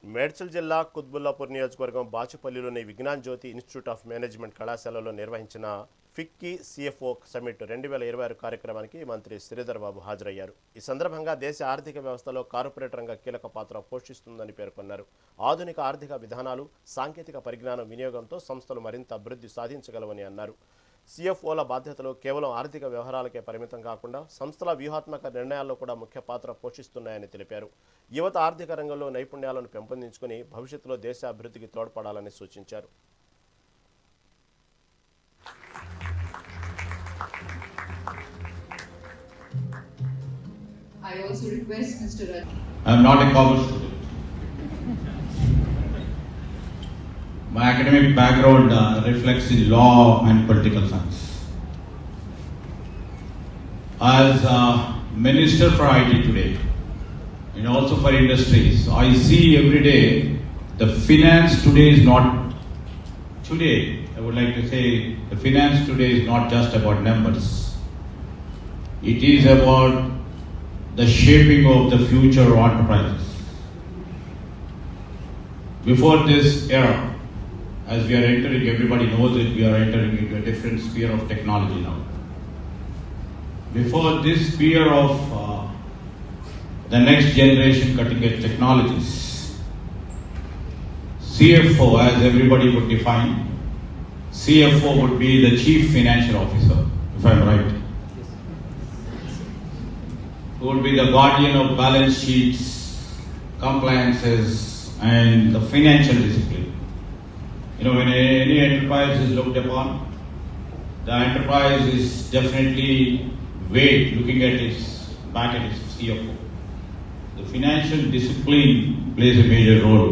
మేడ్చల్ జిల్లా కుత్బుల్లాపూర్ నియోజకవర్గం బాచుపల్లిలోని విజ్ఞాన్ జ్యోతి institute of management కళాశాలలో నిర్వహించిన ఫిక్కీ సిఎఫ్ఓ సమిట్ 2026 కార్యక్రమానికి మంత్రి శ్రీధర్ బాబు హాజరయ్యారు. ఈ సందర్భంగా దేశ ఆర్థిక వ్యవస్థలో కార్పొరేట్ రంగ కీలక పాత్ర పోషిస్తుందని పేర్కొన్నారు. ఆధునిక ఆర్థిక విధానాలు, సాంకేతిక పరిజ్ఞానం వినియోగంతో సంస్థలు మరింత అభివృద్ధి సాధించగలవని అన్నారు. సిఎఫ్ఓల బాధ్యతలు కేవలం ఆర్థిక వ్యవహారాలకే పరిమితం కాకుండా సంస్థల వ్యూహాత్మక నిర్ణయాల్లో కూడా ముఖ్య పాత్ర పోషిస్తున్నాయని తెలిపారు. యువత ఆర్థిక రంగంలో నైపుణ్యాలను పెంపొందించుకుని భవిష్యత్తులో దేశ అభివృద్ధికి తోడ్పడాలని సూచించారు. I also request Mr. I am not a college student. My academic background reflects in law and political science. As Minister for IT today, and also for industries, I see every day the finance today is not today. I would like to say the finance today is not just about numbers. It is about the shaping of the future enterprises. Before this era, as we are entering, everybody knows it, we are entering into a different sphere of technology now. Before this sphere of the next generation cutting edge technologies, CFO, as everybody would define, CFO would be the Chief Financial Officer, if I am right. Who would be the guardian of balance sheets, compliances, and the financial discipline. You know, when any enterprise is looked upon, the enterprise is definitely weighed looking at its back at its CFO. The financial discipline plays a major role